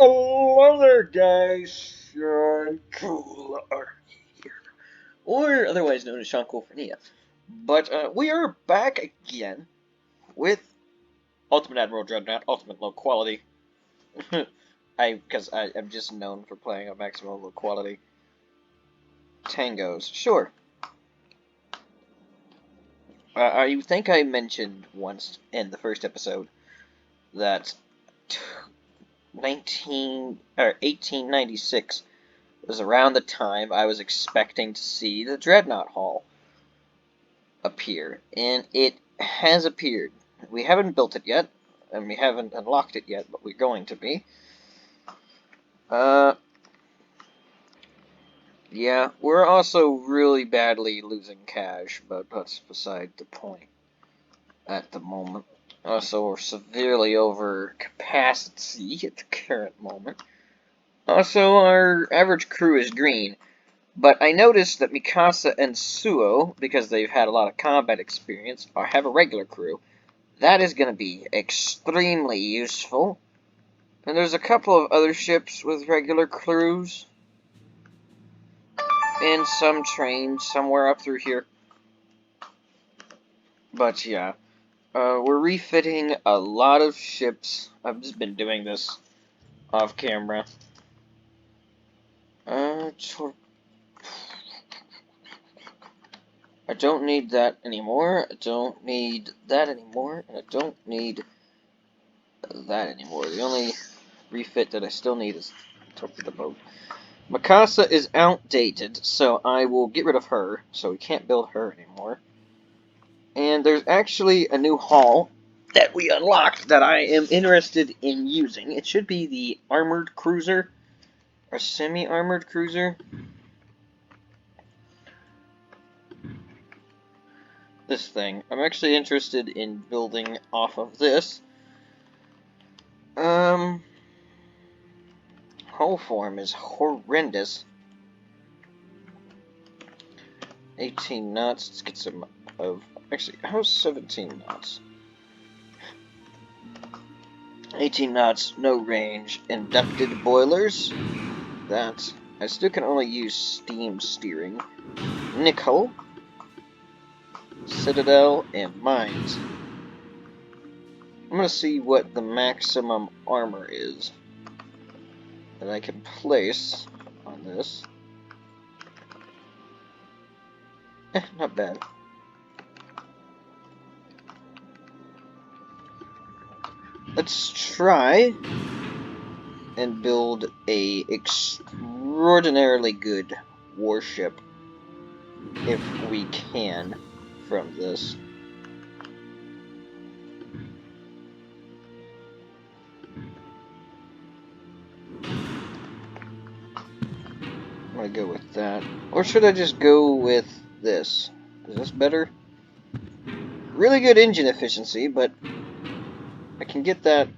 Hello there, guys. Sean Cool are here, or otherwise known as Sean Cool for Nia. But we are back again with Ultimate Admiral Dreadnought, Ultimate Low Quality. I'm just known for playing on maximum low quality. Tangos, sure. I think I mentioned once in the first episode that 1896 was around the time I was expecting to see the Dreadnought Hall appear, and it has appeared. We haven't built it yet, and we haven't unlocked it yet, but we're going to be. Yeah, we're also really badly losing cash, but that's beside the point at the moment. Also, we're severely over capacity at the current moment. Also, our average crew is green, but I noticed that Mikasa and Suo, because they've had a lot of combat experience, have a regular crew. That is going to be extremely useful. And there's a couple of other ships with regular crews. And some trains somewhere up through here. But yeah, we're refitting a lot of ships. I've just been doing this off camera. I don't need that anymore. I don't need that anymore. And I don't need that anymore. The only refit that I still need is torpedo boat. Mikasa is outdated, so I will get rid of her, so we can't build her anymore. And there's actually a new hull that we unlocked that I am interested in using. It should be the armored cruiser, or semi-armored cruiser. This thing. I'm actually interested in building off of this. Hull form is horrendous. 18 knots. Let's get some of... Actually, how's 17 knots? 18 knots, no range. Inducted boilers. That. I still can only use steam steering. Nickel. Citadel, and mines. I'm gonna see what the maximum armor is that I can place on this. Not bad. Let's try and build a extraordinarily good warship if we can from this. I'm gonna go with that. Or should I just go with this? Is this better? Really good engine efficiency, but I can get that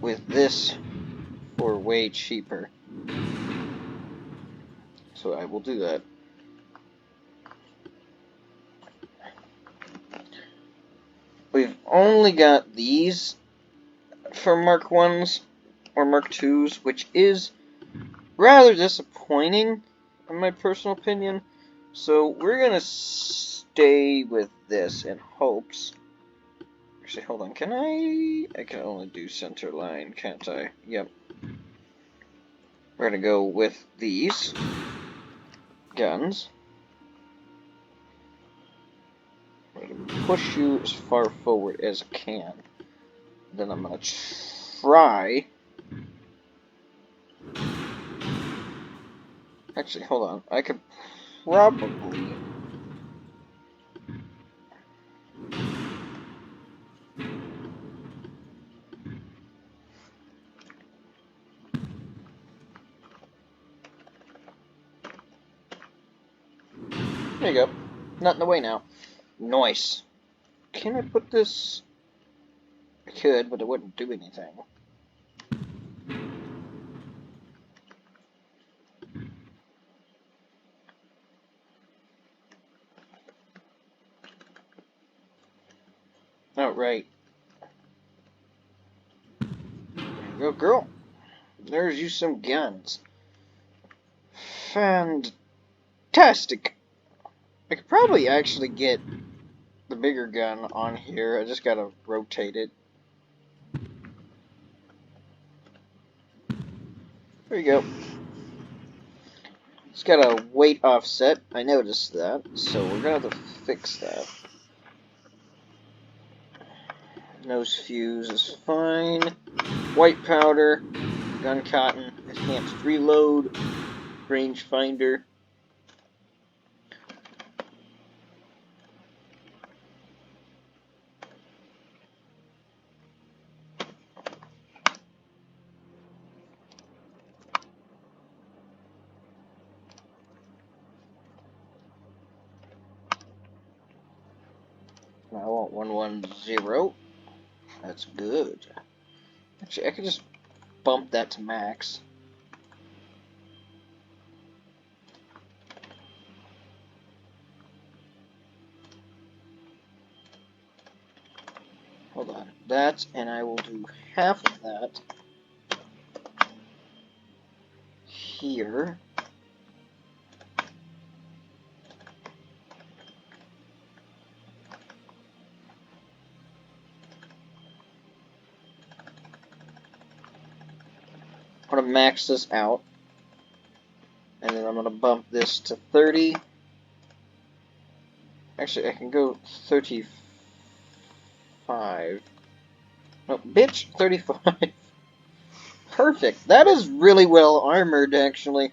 with this for way cheaper. So I will do that. We've only got these for Mark 1s or Mark 2s, which is rather disappointing in my personal opinion. So we're going to stay with this in hopes. Actually, hold on. Can I can only do center line, can't I? Yep. We're going to go with these guns. I'm going to push you as far forward as I can. Then I'm going to try... Actually, hold on. I could probably... There you go. Not in the way now. Nice. Can I put this... I could, but it wouldn't do anything. Oh, right. There you go, girl. There's you some guns. Fantastic. I could probably actually get the bigger gun on here. I just gotta rotate it. There you go. It's got a weight offset. I noticed that, so we're gonna have to fix that. Nose fuse is fine. White powder, gun cotton, enhanced reload, range finder. I want 110. That's good. Actually, I could just bump that to max. Hold on. That, and I will do half of that here. I'm going to max this out. And then I'm going to bump this to 30. Actually, I can go 35. No, bitch, 35. Perfect. That is really well armored, actually.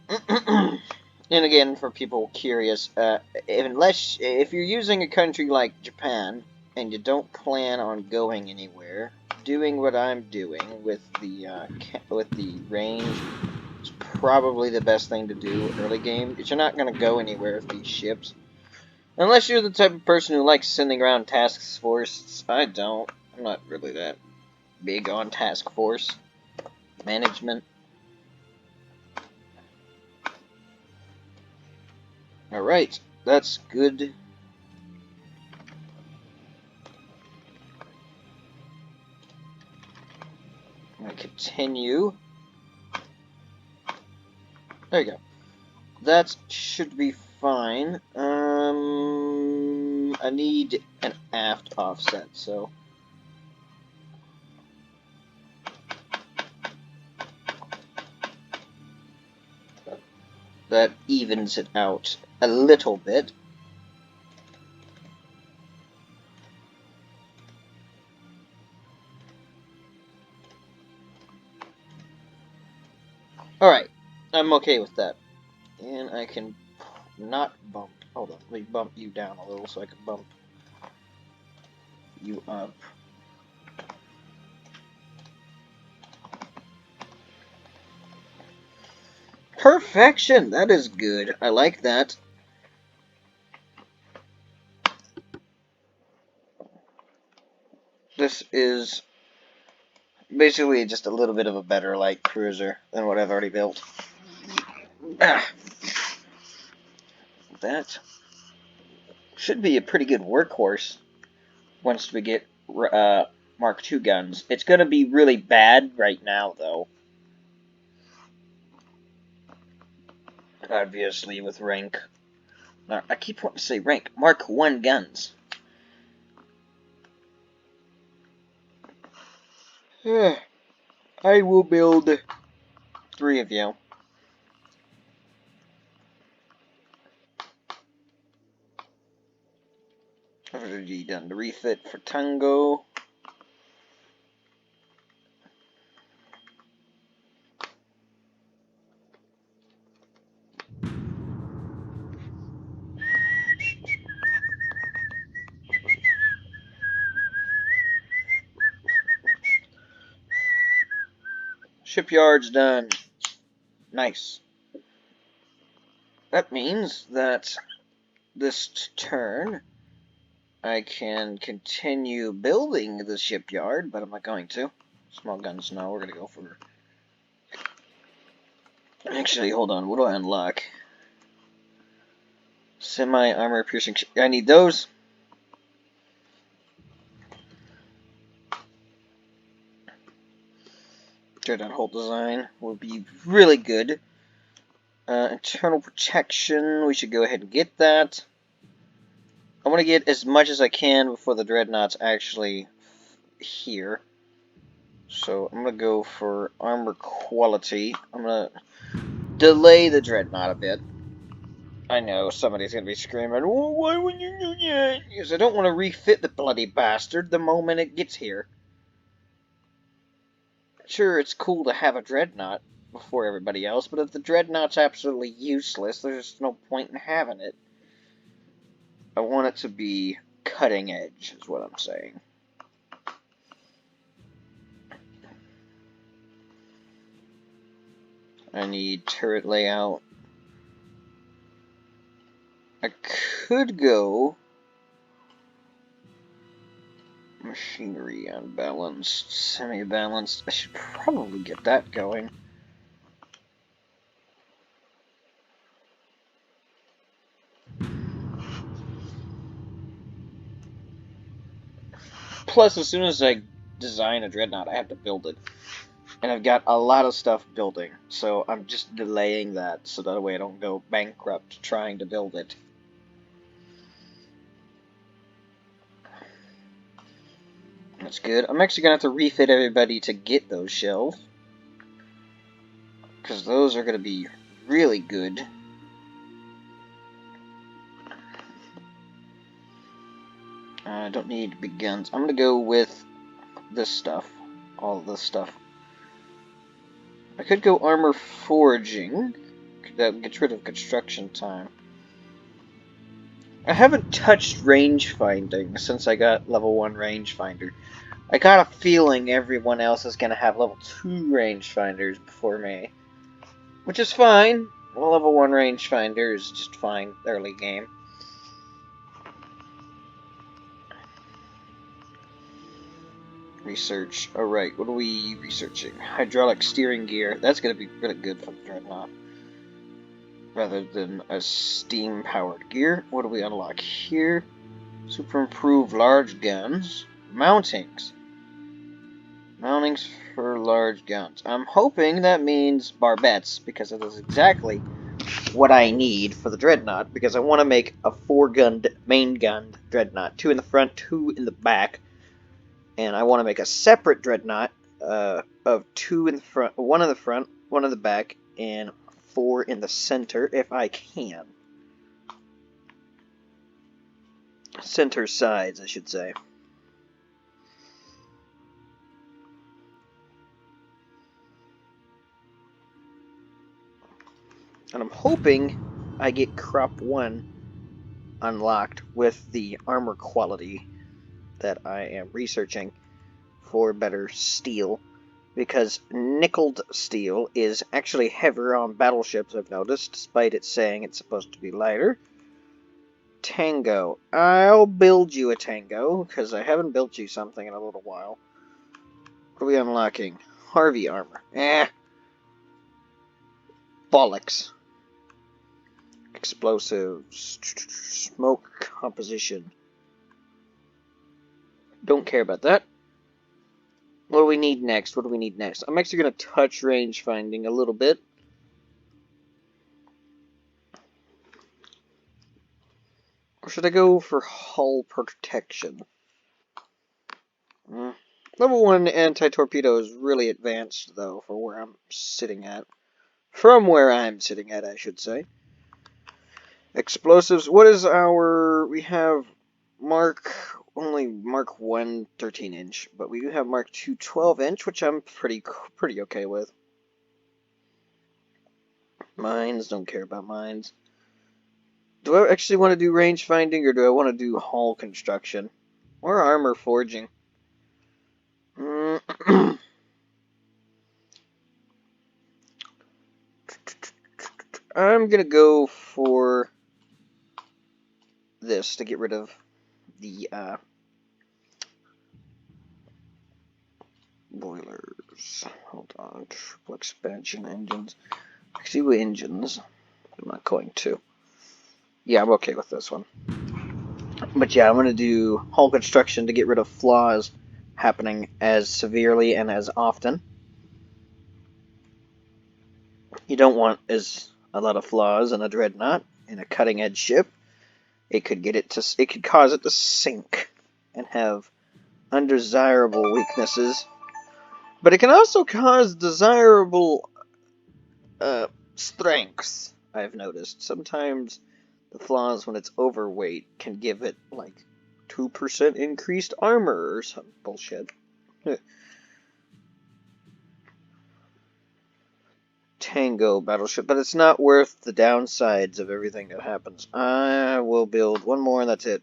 And again, for people curious, if you're using a country like Japan and you don't plan on going anywhere, doing what I'm doing with the range is probably the best thing to do early game. Because you're not going to go anywhere with these ships, unless you're the type of person who likes sending around task force. I don't. I'm not really that big on task force management. Alright, that's good. I'm going to continue. There you go. That should be fine. I need an aft offset, so... that evens it out a little bit. Alright, I'm okay with that. And I can not bump. Hold on, let me bump you down a little so I can bump you up. Perfection! That is good. I like that. This is basically just a little bit of a better light cruiser than what I've already built. Ah, that should be a pretty good workhorse once we get Mark II guns. It's going to be really bad right now, though. Obviously, with rank. I keep wanting to say rank. Mark I guns. I will build 3 of you. I've already done the refit for Tango. Shipyard's done. Nice. That means that this turn I can continue building the shipyard, but I'm not going to. Small guns, no, we're going to go for... Actually, hold on, what do I unlock? Semi-armor piercing... I need those. Dreadnought hull design will be really good. Internal protection, we should go ahead and get that. I want to get as much as I can before the Dreadnought's actually here. So I'm going to go for armor quality. I'm going to delay the Dreadnought a bit. I know somebody's going to be screaming, well, why would you do that? Because I don't want to refit the bloody bastard the moment it gets here. Sure, it's cool to have a Dreadnought before everybody else, but if the Dreadnought's absolutely useless, there's no point in having it. I want it to be cutting edge, is what I'm saying. I need turret layout. I could go machinery unbalanced, semi-balanced. I should probably get that going. Plus, as soon as I design a Dreadnought, I have to build it. And I've got a lot of stuff building, so I'm just delaying that so that way I don't go bankrupt trying to build it. That's good. I'm actually going to have to refit everybody to get those shells. Because those are going to be really good. I don't need big guns. I'm going to go with this stuff. All of this stuff. I could go armor forging. That gets rid of construction time. I haven't touched range finding since I got level 1 rangefinder. I got a feeling everyone else is going to have level 2 rangefinders before me. Which is fine. Well, level 1 rangefinder is just fine early game. Research. Alright, what are we researching? Hydraulic steering gear. That's going to be really good for the Dreadnought. Rather than a steam-powered gear. What do we unlock here? Super improved large guns. Mountings. Mountings for large guns. I'm hoping that means barbettes, because it is exactly what I need for the Dreadnought, because I want to make a 4-gunned, main-gunned Dreadnought. 2 in the front, 2 in the back. And I want to make a separate Dreadnought of 2 in the front, 1 in the front, 1 in the back, and 4 in the center, if I can. Center sides, I should say. And I'm hoping I get crop 1 unlocked with the armor quality that I am researching for better steel. Because nickeled steel is actually heavier on battleships, I've noticed, despite it saying it's supposed to be lighter. Tango. I'll build you a Tango, because I haven't built you something in a little while. What are we unlocking? Harvey armor. Bollocks. Explosives. Smoke composition. Don't care about that. What do we need next? What do we need next? I'm actually going to touch range finding a little bit. Or should I go for hull protection? Level 1 anti-torpedo is really advanced, though, for where I'm sitting at. From where I'm sitting at, I should say. Explosives. What is our... We have only Mark 1 13-inch, but we do have Mark 2 12-inch, which I'm pretty okay with. Mines, don't care about mines. Do I actually want to do range finding, or do I want to do hull construction? Or armor forging? I'm gonna go for this to get rid of the boilers. Hold on, triple expansion engines. Actually, engines. I'm not going to. Yeah, I'm okay with this one. But yeah, I'm gonna do hull construction to get rid of flaws happening as severely and as often. You don't want as a lot of flaws in a Dreadnought in a cutting-edge ship. It could cause it to sink and have undesirable weaknesses. But it can also cause desirable strengths, I've noticed. Sometimes the flaws, when it's overweight, can give it like 2% increased armor or some bullshit. Tango battleship, but it's not worth the downsides of everything that happens. I will build one more and that's it.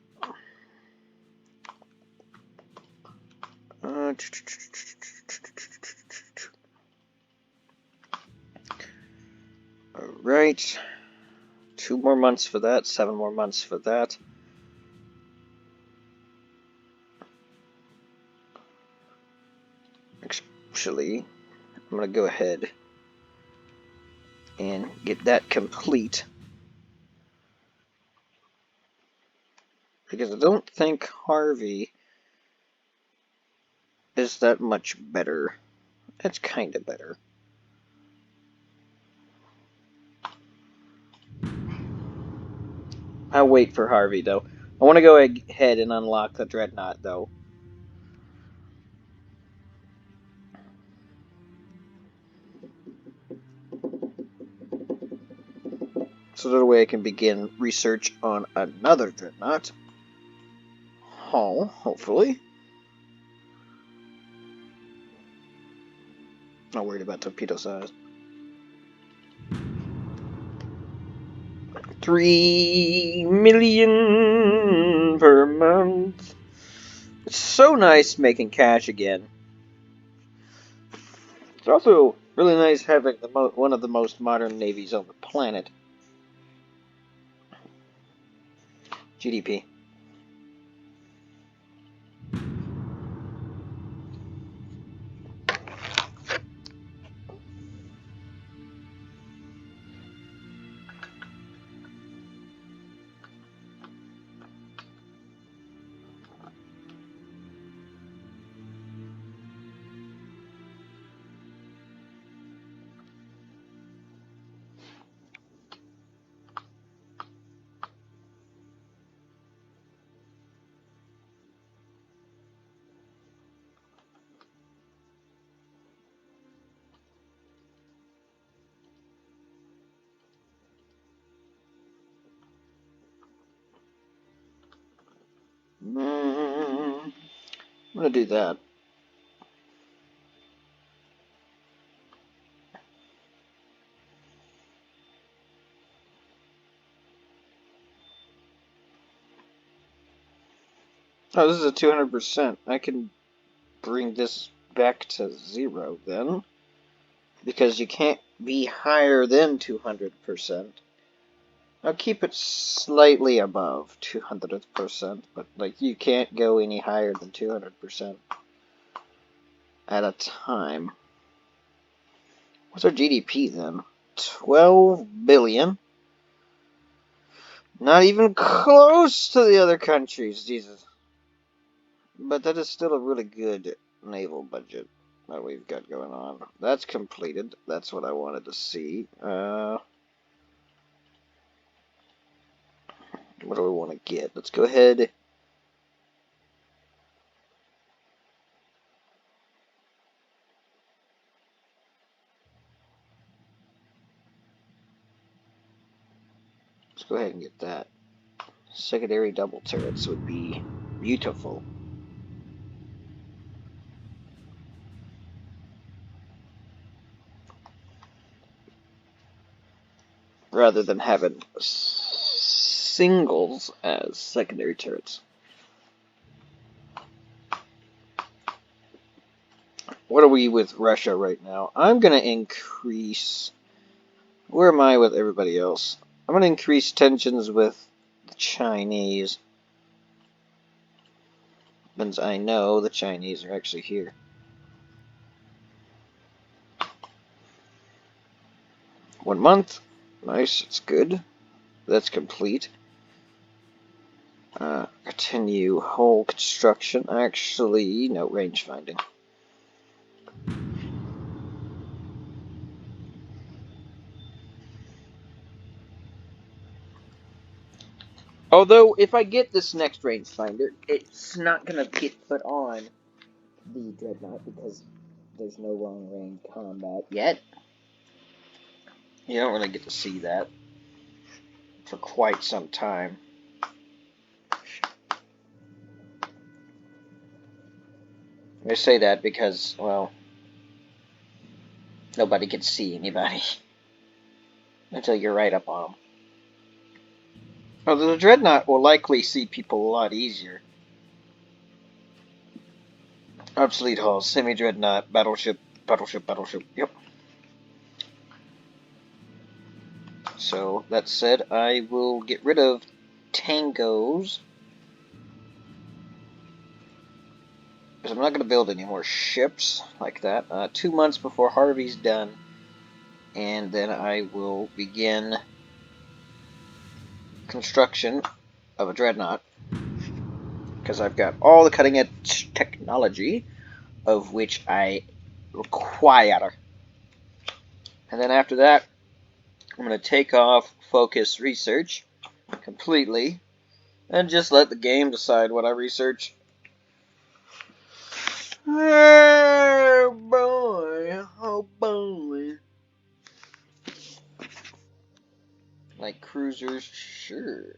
Alright. 2 more months for that, 7 more months for that. Actually, I'm going to go ahead and get that complete. Because I don't think Harvey is that much better. That's kind of better. I'll wait for Harvey, though. I want to go ahead and unlock the Dreadnought, though. So that way I can begin research on another Dreadnought. Oh, hopefully. Not worried about torpedo size. 3 million per month. It's so nice making cash again. It's also really nice having one of the most modern navies on the planet. GDP. I'm gonna do that. Oh, this is a 200%. I can bring this back to 0 then. Because you can't be higher than 200%. I'll keep it slightly above 200%, but like you can't go any higher than 200% at a time. What's our GDP then? 12 billion. Not even close to the other countries, Jesus. But that is still a really good naval budget that we've got going on. That's completed. That's what I wanted to see. What do we want to get? Let's go ahead. Let's go ahead and get that. Secondary double turrets would be beautiful. Rather than having singles as secondary turrets. What are we with Russia right now? I'm going to increase... Where am I with everybody else? I'm going to increase tensions with the Chinese. Since I know the Chinese are actually here. One month. Nice, it's good. That's complete. Continue whole construction. Actually, no, range finding. Although, if I get this next rangefinder, it's not gonna get put on the Dreadnought because there's no long-range combat yet. You don't really get to see that for quite some time. I say that because, well, nobody can see anybody until you're right up on them. Although the Dreadnought will likely see people a lot easier. Obsolete hull, semi-Dreadnought, battleship, battleship. Yep. So, that said, I will get rid of Tangos. Because I'm not going to build any more ships like that. 2 months before Harvey's done. And then I will begin construction of a Dreadnought. Because I've got all the cutting edge technology of which I require. And then after that, I'm going to take off focus research completely and just let the game decide what I research. Oh boy, oh boy. Like cruisers, sure.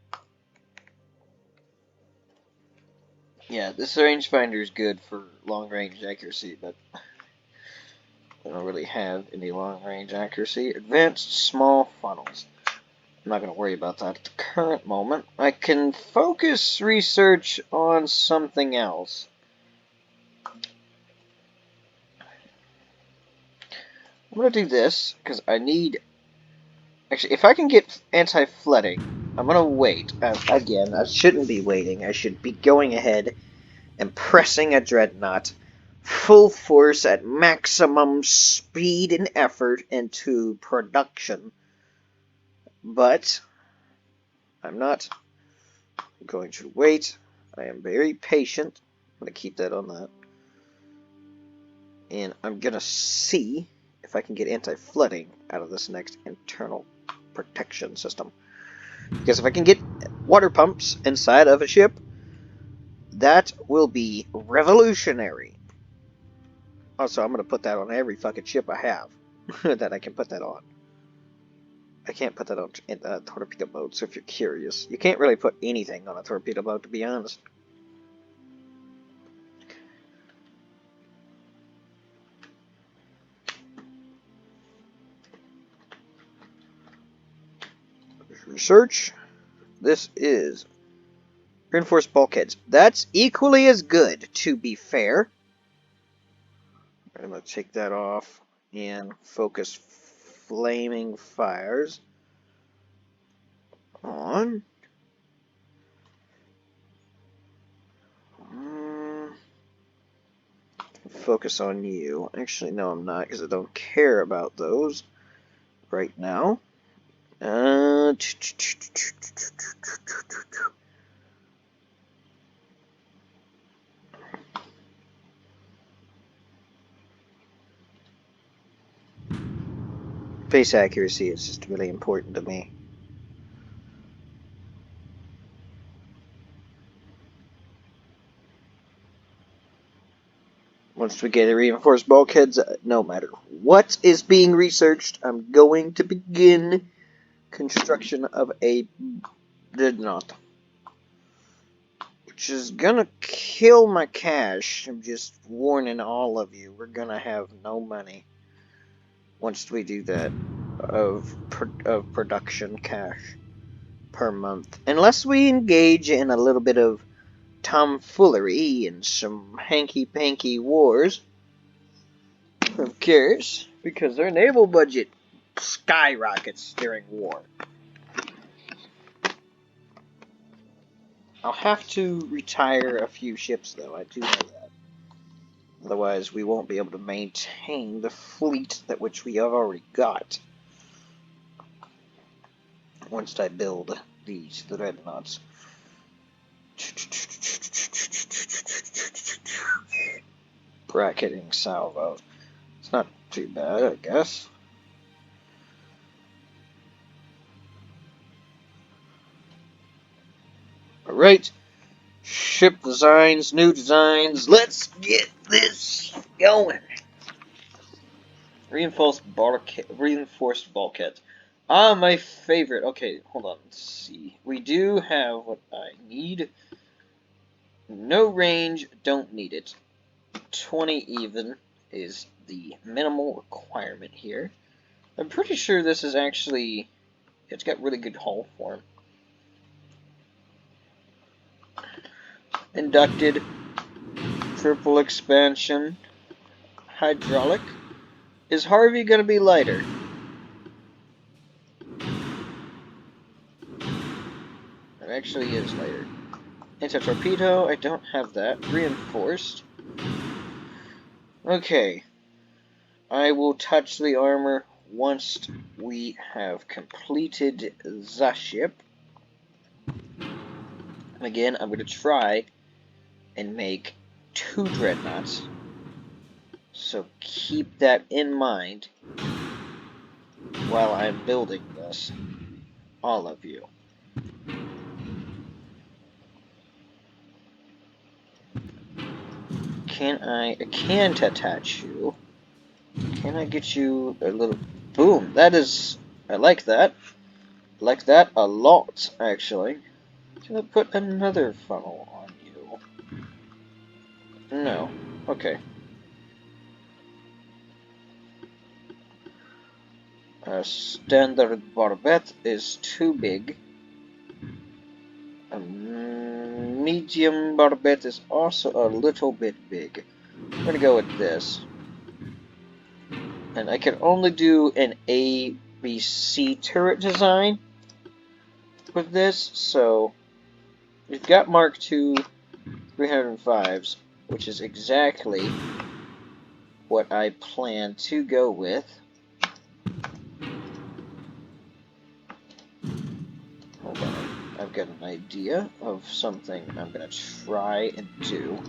Yeah, this rangefinder is good for long range accuracy, but I don't really have any long range accuracy. Advanced small funnels. I'm not going to worry about that at the current moment. I can focus research on something else. I'm going to do this because I need... Actually, if I can get anti-flooding, I'm going to wait. Again, I shouldn't be waiting. I should be going ahead and pressing a Dreadnought full force at maximum speed and effort into production. But I'm not going to wait. I am very patient. I'm going to keep that on that. And I'm going to see if I can get anti-flooding out of this next internal protection system. Because if I can get water pumps inside of a ship, that will be revolutionary. Also, I'm going to put that on every fucking ship I have that I can put that on. I can't put that on a torpedo boat, so if you're curious. You can't really put anything on a torpedo boat, to be honest. Research. This is reinforced bulkheads. That's equally as good, to be fair. I'm going to take that off and focus flaming fires on. Focus on you. Actually, no, I'm not, because I don't care about those right now. Face accuracy is just really important to me. Once we get the reinforced bulkheads, no matter what is being researched, I'm going to begin construction of a Dreadnought. Which is gonna kill my cash. I'm just warning all of you. We're gonna have no money once we do that of production cash per month. Unless we engage in a little bit of tomfoolery and some hanky-panky wars. Of course, because their naval budget skyrockets during war. I'll have to retire a few ships, though. I do know that. Otherwise, we won't be able to maintain the fleet that which we have already got. Once I build these Dreadnoughts. Bracketing salvos. It's not too bad, I guess. Alright. Ship designs, new designs. Let's get this going. Reinforced bulkheads. Ah, my favorite. Okay, hold on. Let's see. We do have what I need. No range, don't need it. 20 even is the minimal requirement here. I'm pretty sure this is actually... It's got really good hull form. Inducted. Triple expansion. Hydraulic. Is Harvey going to be lighter? It actually is lighter. Anti-torpedo, I don't have that. Reinforced. Okay. I will touch the armor once we have completed the ship. Again, I'm going to try and make 2 Dreadnoughts. So keep that in mind while I'm building this. All of you. I can't attach you. Can I get you a little... Boom! That is... I like that. I like that a lot, actually. Can I put another funnel on you? No. Okay. A standard barbette is too big. A medium barbette is also a little bit big. I'm gonna go with this. And I can only do an A, B, C turret design with this, so we've got Mark II 305s, which is exactly what I plan to go with. Hold on, I've got an idea of something I'm gonna try and do.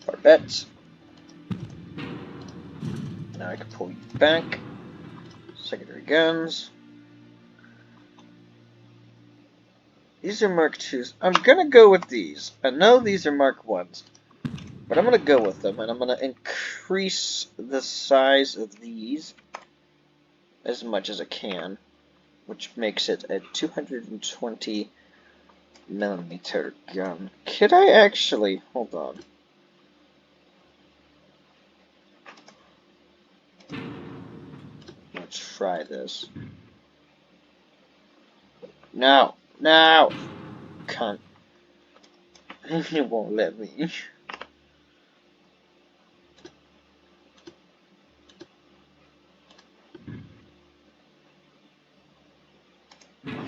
Barbettes. Now I can pull you back. Secondary guns. These are Mark IIs. I'm gonna go with these. I know these are Mark I's, but I'm gonna go with them, and I'm gonna increase the size of these as much as I can, which makes it a 220 millimeter gun. Could I actually... Hold on. Let's try this. No! No! Cunt. It won't let me.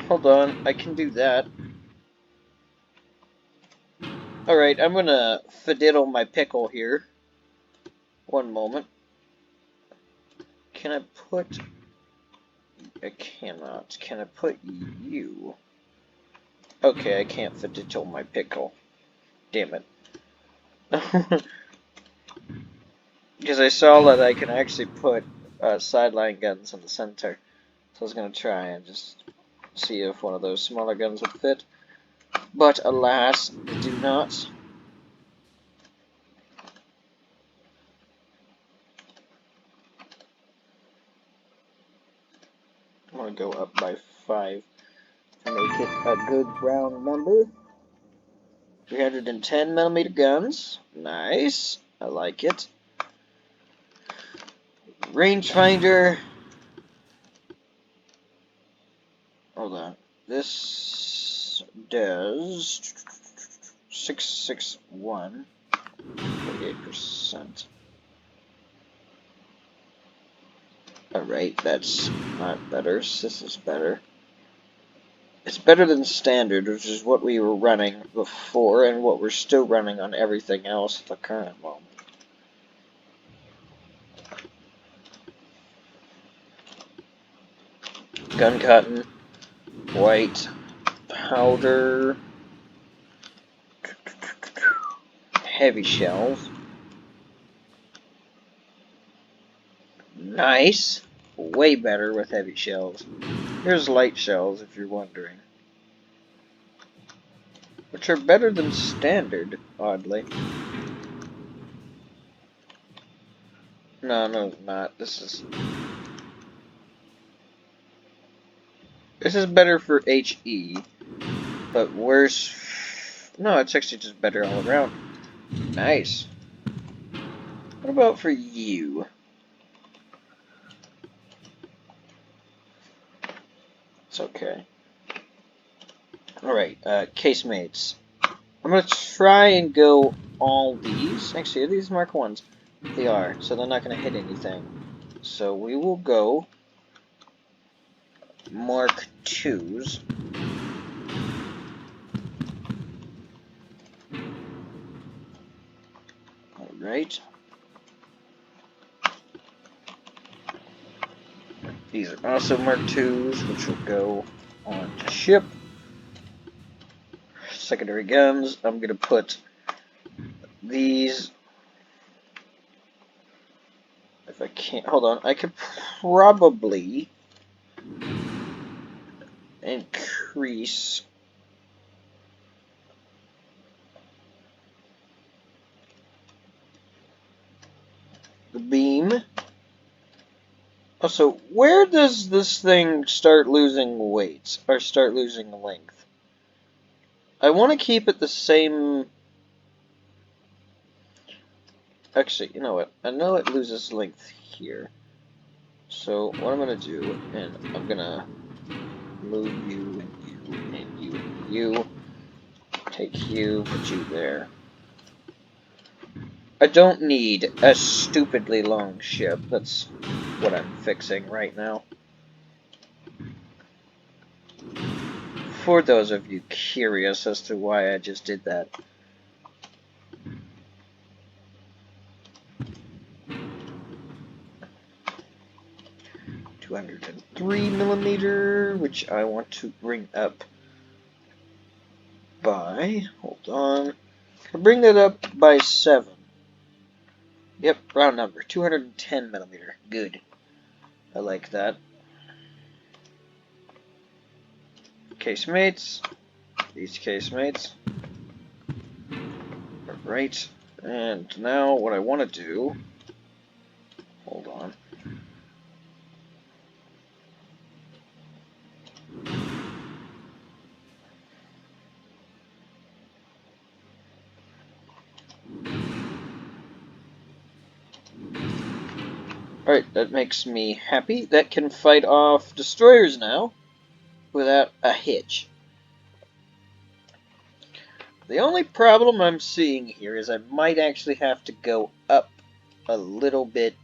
Hold on, I can do that. Alright, I'm gonna fiddle my pickle here. One moment. Can I put... I cannot. Can I put you? Okay, I can't fiddle my pickle. Damn it. Because I saw that I can actually put sideline guns in the center. So I was going to try and just see if one of those smaller guns would fit. But alas, they do not. I'm going to go up by 5 to make it a good round number. 310 millimeter guns. Nice. I like it. Rangefinder. Hold on. This does 661. 48%. Alright, that's not better. This is better. It's better than standard, which is what we were running before, and what we're still running on everything else at the current moment. Gun cotton, white, powder, heavy shells. Nice. Way better with heavy shells. Here's light shells, if you're wondering. Which are better than standard, oddly. No, it's not. This is better for HE, but worse. No, it's actually just better all around. Nice. What about for you? It's okay. Alright, casemates. I'm gonna try and go all these. Actually, are these Mark 1s? They are, so they're not gonna hit anything. So we will go Mark 2s. Alright. These are also Mark 2s, which will go on to ship. Secondary guns, I'm gonna put these. If I can't, hold on, I could probably increase the beam. Also, where does this thing start losing weight, or start losing length? I want to keep it the same. Actually, you know what? I know it loses length here. So, what I'm going to do, and I'm going to move you, and you, and you, and you. Take you, put you there. I don't need a stupidly long ship. That's what I'm fixing right now. For those of you curious as to why I just did that. $203mm, which I want to bring up by, hold on, I'll bring that up by 7. Yep, round number, 210mm. Good. I like that. Casemates. These casemates. Alright. And now what I want to do, hold on. Alright, that makes me happy. That can fight off destroyers now without a hitch. The only problem I'm seeing here is I might actually have to go up a little bit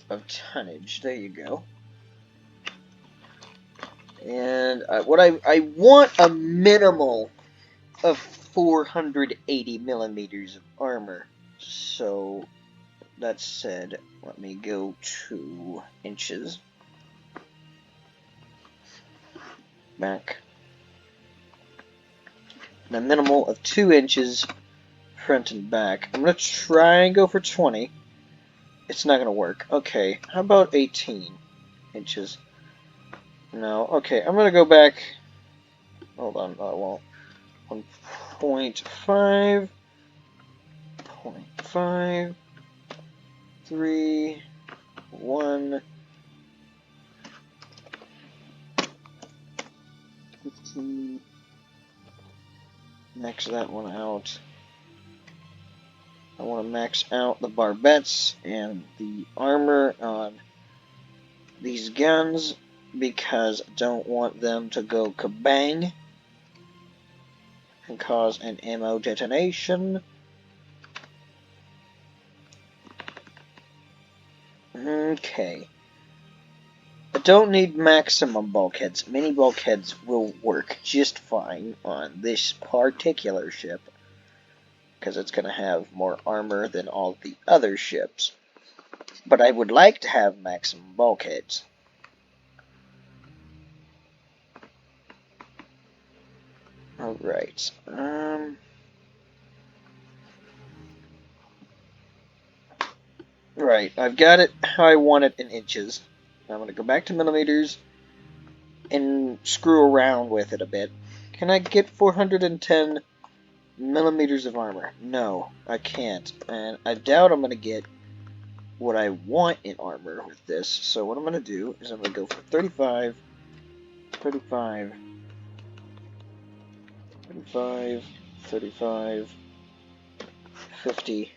of tonnage. There you go. And what I want a minimal of 480mm of armor. So that said, let me go 2 inches back. And a minimal of 2 inches front and back. I'm gonna try and go for 20. It's not gonna work. Okay, how about 18 inches? No. Okay, I'm gonna go back. Hold on, no, I won't. 1.5. 0.5. 3. 1. 15. Max that one out. I want to max out the barbettes and the armor on these guns because I don't want them to go kabang and cause an ammo detonation. Okay. I don't need maximum bulkheads. Mini bulkheads will work just fine on this particular ship because it's going to have more armor than all the other ships. But I would like to have maximum bulkheads. Alright. Right, I've got it how I want it in inches. I'm going to go back to millimeters and screw around with it a bit. Can I get 410 millimeters of armor? No, I can't. And I doubt I'm going to get what I want in armor with this. So what I'm going to do is I'm going to go for 35, 35, 35, 35, 50.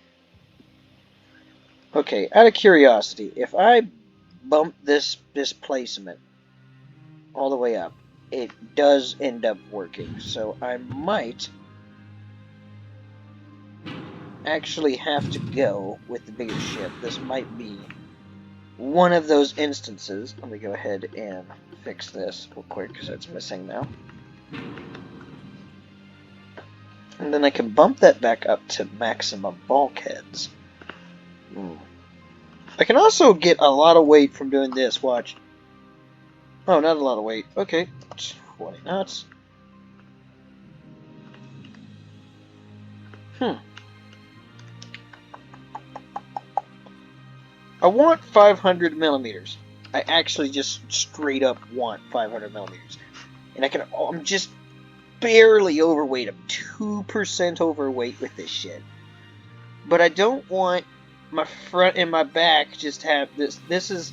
Okay, out of curiosity, if I bump this displacement all the way up, it does end up working. So I might actually have to go with the bigger ship. This might be one of those instances. Let me go ahead and fix this real quick because it's missing now. And then I can bump that back up to maximum bulkheads. I can also get a lot of weight from doing this. Watch. Oh, not a lot of weight. Okay. 20 knots. I want 500 millimeters. I actually just straight up want 500 millimeters. And I'm just barely overweight. I'm 2% overweight with this shit. But I don't want my front and my back just have this. This is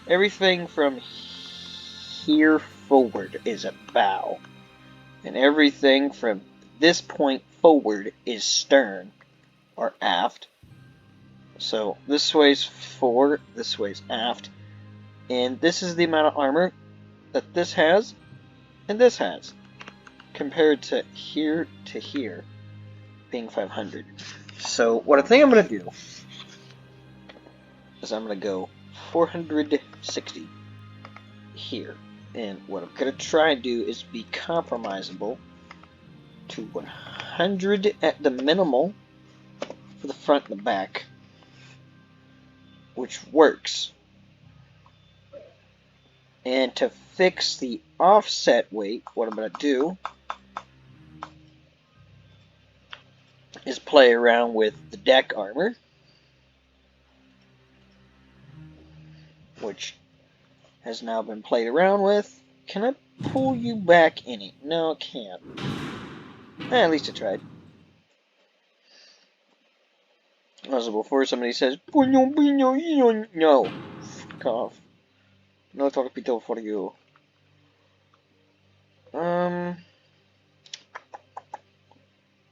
everything from here forward is a bow. And everything from this point forward is stern or aft. So this way's forward, this way's aft. And this is the amount of armor that this has and this has. Compared to here being 500. So what I think I'm going to do is I'm going to go 460 here. And what I'm going to try and do is be compromisable to 100 at the minimal for the front and the back, which works. And to fix the offset weight, what I'm going to do is play around with the deck armor, which has now been played around with. Can I pull you back in it? No, I can't. At least I tried. Also, before somebody says, no, fuck off. No torpedo for you.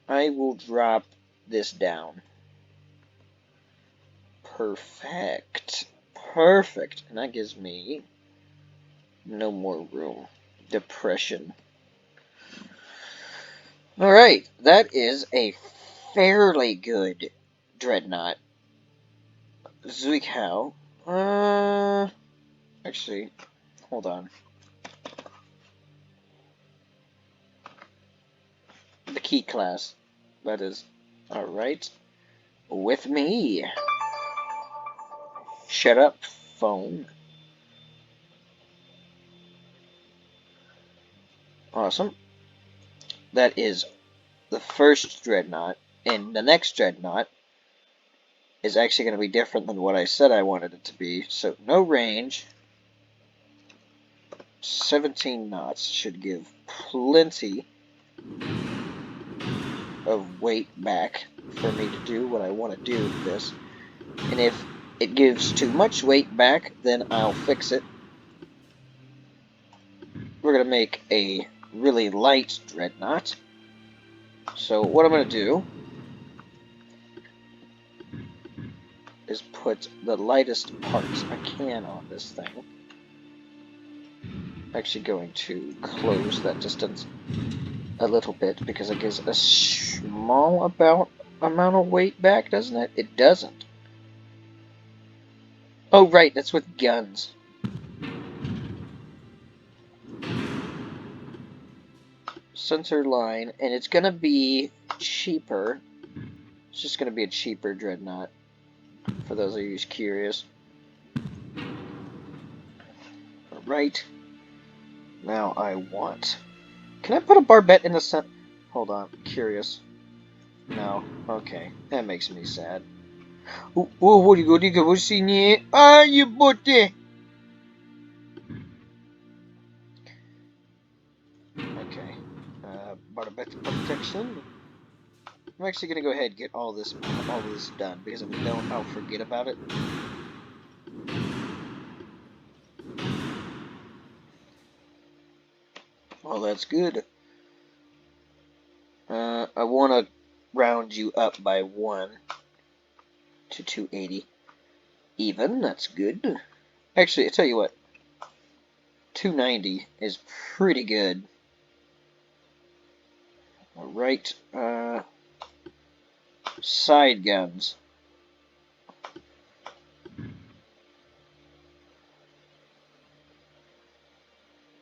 I will drop this down. Perfect. Perfect. And that gives me no more room. Depression. Alright, that is a fairly good Dreadnought. Zuikao. Actually, hold on. The key class. That is alright. With me. Shut up, phone. Awesome. That is the first Dreadnought. And the next Dreadnought is actually going to be different than what I said I wanted it to be. So, no range. 17 knots should give plenty of weight back for me to do what I want to do with this. And if it gives too much weight back, then I'll fix it. We're going to make a really light Dreadnought. So what I'm going to do is put the lightest parts I can on this thing. I'm actually going to close that distance a little bit because it gives a small amount of weight back, doesn't it? It doesn't. Oh, right, that's with guns. Sensor line, and it's going to be cheaper. It's just going to be a cheaper Dreadnought, for those of you who's curious. Alright. Now I want... Can I put a barbette in the center? Hold on, curious. No, okay. That makes me sad. Oh, what do you go? What's in here? Ah, you bote! barbette protection. I'm actually gonna go ahead and get all this done, because if I don't, I'll forget about it. Well, that's good. I want to round you up by 1 to 280. Even, that's good. Actually, I tell you what, 290 is pretty good. Alright, side guns.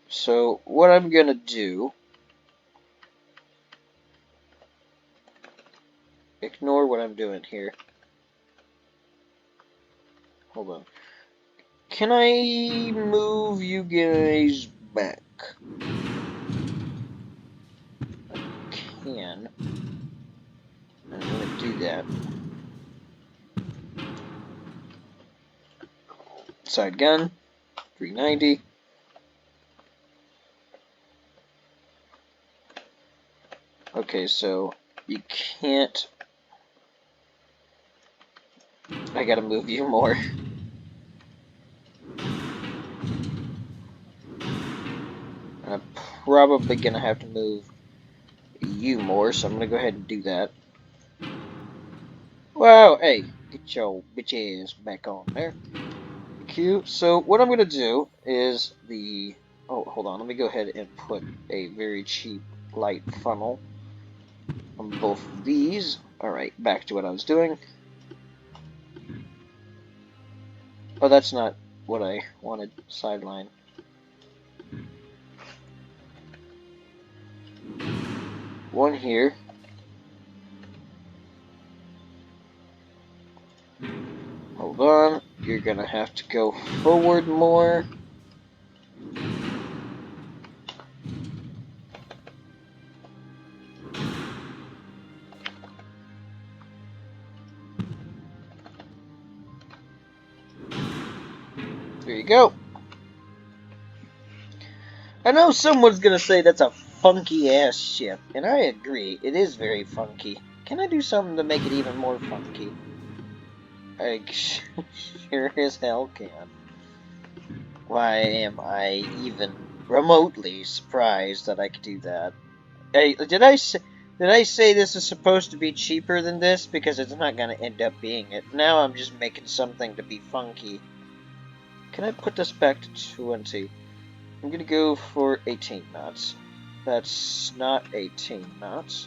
So, what I'm gonna do, ignore what I'm doing here. Hold on. Can I move you guys back? I can. I'm gonna do that. Side gun, 390. Okay, so you can't. I gotta move you more. I'm probably gonna have to move you more, so I'm gonna go ahead and do that. Wow, hey, get your bitch ass back on there. Q. So what I'm gonna do is the. Oh, hold on. Let me go ahead and put a very cheap light funnel on both of these. All right, back to what I was doing. Oh, that's not what I wanted. Sideline. One here. Hold on. You're gonna have to go forward more. There you go. I know someone's gonna say that's a funky ass ship, and I agree. It is very funky. Can I do something to make it even more funky? I sure as hell can. Why am I even remotely surprised that I could do that? Hey, did I say this is supposed to be cheaper than this? Because it's not gonna end up being it. Now I'm just making something to be funky. Can I put this back to 20? I'm gonna go for 18 knots. That's not 18 knots.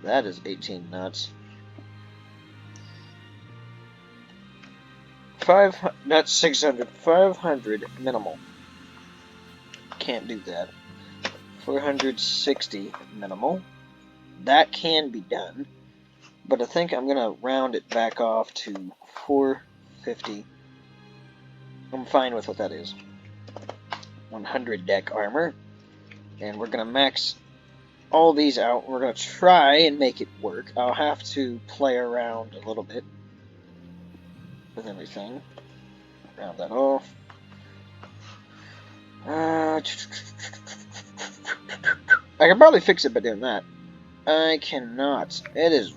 That is 18 knots. Not 600, 500 minimal. Can't do that. 460 minimal. That can be done. But I think I'm gonna round it back off to 450. I'm fine with what that is. 100 deck armor. And we're gonna max all these out. We're gonna try and make it work. I'll have to play around a little bit with everything. Round that off. I can probably fix it by doing that. I cannot. It is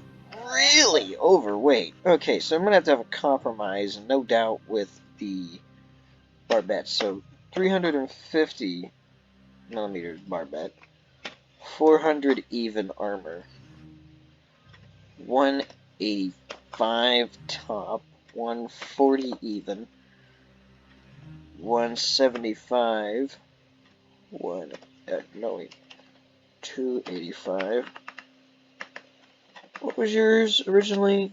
really overweight. Okay, so I'm going to have a compromise, no doubt, with the barbette. So 350 millimeters barbette. 400 even armor. 185 top. 140 even. 175. 285. What was yours originally?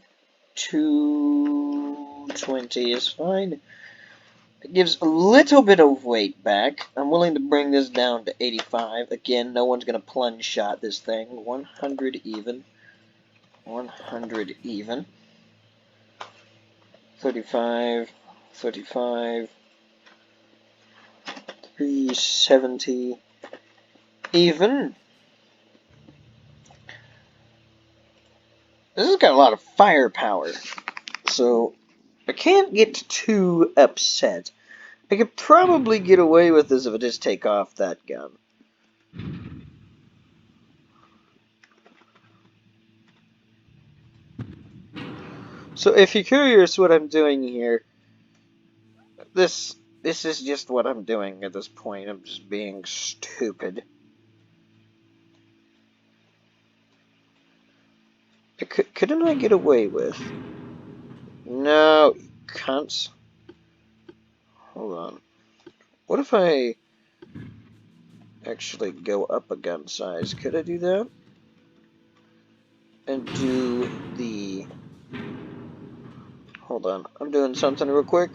220 is fine. It gives a little bit of weight back. I'm willing to bring this down to 85. Again, no one's going to plunge shot this thing. 100 even. 100 even. 35. 35. 370 even. This has got a lot of firepower, so I can't get too upset. I could probably get away with this if I just take off that gun. So if you're curious what I'm doing here, this is just what I'm doing at this point. I'm just being stupid. Couldn't I get away with? No, cunts. Hold on. What if I actually go up a gun size? Could I do that? And do the... Hold on. I'm doing something real quick.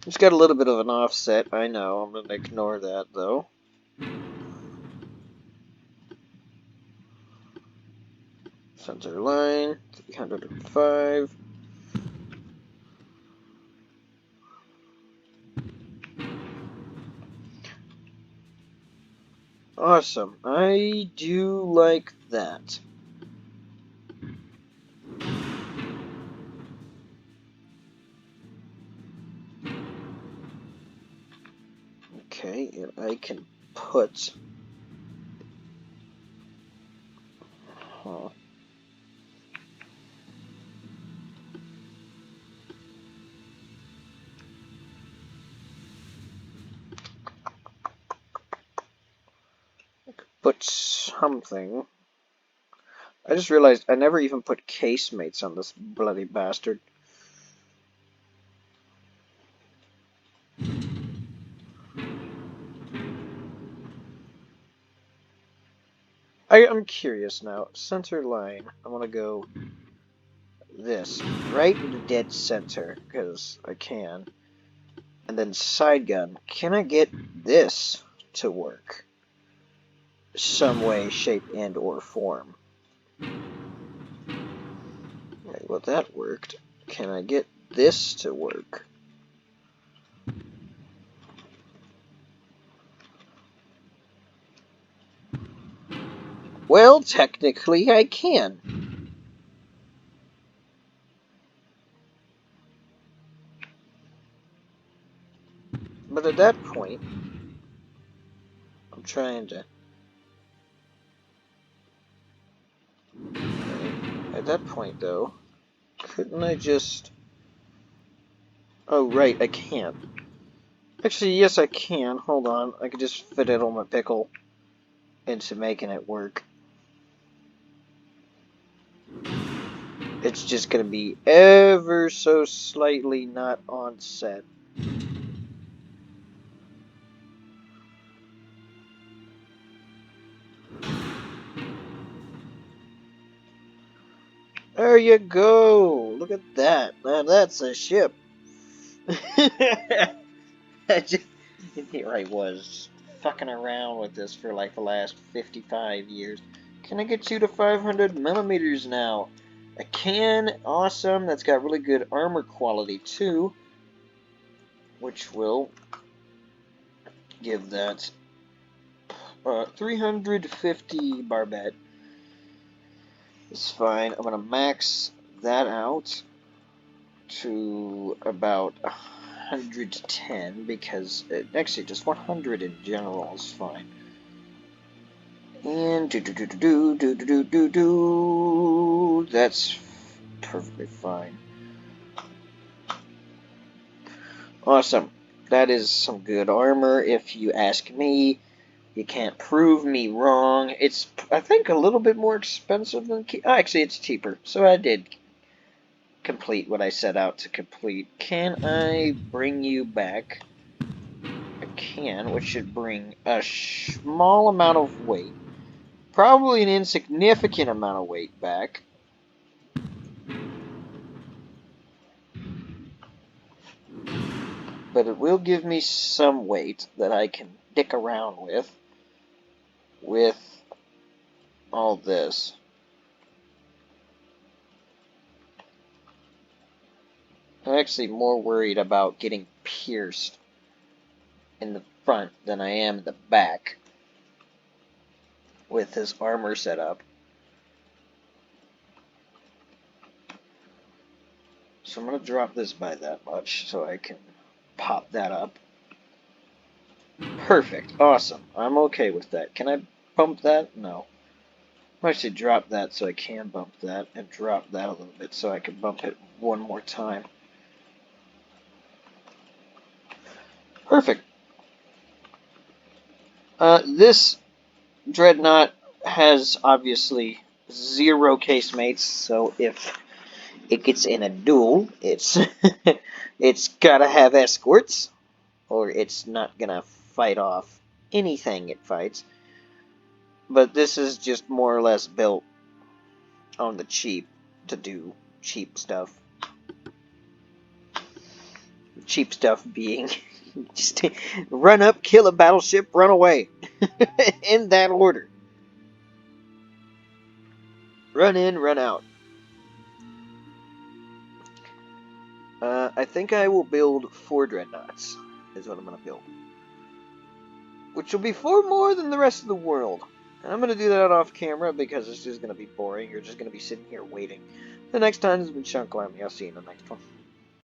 It's got a little bit of an offset. I know. I'm going to ignore that, though. Center line. 305. Awesome. I do like that. Okay, and I can put... Huh. Put something. I just realized I never even put casemates on this bloody bastard. I'm curious now. Center line. I want to go this. Right in the dead center, because I can. And then side gun. Can I get this to work? Some way, shape, and or form. Right, well, that worked. Can I get this to work? Well, technically I can. But at that point, I'm trying to... At that point, though, couldn't I just... Oh, right, I can't. Actually, yes, I can. Hold on. I could just fiddle my pickle into making it work. It's just going to be ever so slightly not on set. There you go. Look at that. Now that's a ship. Here I was, fucking around with this for like the last 55 years. Can I get you to 500 millimeters now? I can. Awesome. That's got really good armor quality too, which will give that 350 barbette. It's fine. I'm gonna max that out to about 110 because actually just 100 in general is fine. And that's perfectly fine. Awesome. That is some good armor, if you ask me. You can't prove me wrong. It's, I think, a little bit more expensive than... actually, it's cheaper. So I did complete what I set out to complete. Can I bring you back? I can, which should bring a small amount of weight. Probably an insignificant amount of weight back. But it will give me some weight that I can dick around with all this. I'm actually more worried about getting pierced in the front than I am in the back with this armor setup. So I'm going to drop this by that much so I can pop that up. Perfect. Awesome. I'm okay with that. Can I bump that? No. I should drop that so I can bump that, and drop that a little bit so I can bump it one more time. Perfect. This Dreadnought has obviously 0 casemates, so if it gets in a duel, it's gotta have escorts, or it's not gonna fight off anything it fights. But this is just more or less built on the cheap to do cheap stuff. Cheap stuff being just run up, kill a battleship, run away. In that order. Run in, run out. I think I will build 4 Dreadnoughts, is what I'm going to build. Which will be 4 more than the rest of the world. And I'm going to do that off camera because it's just going to be boring. You're just going to be sitting here waiting. The next time has been Sean Clammy. I'll see you in the next one.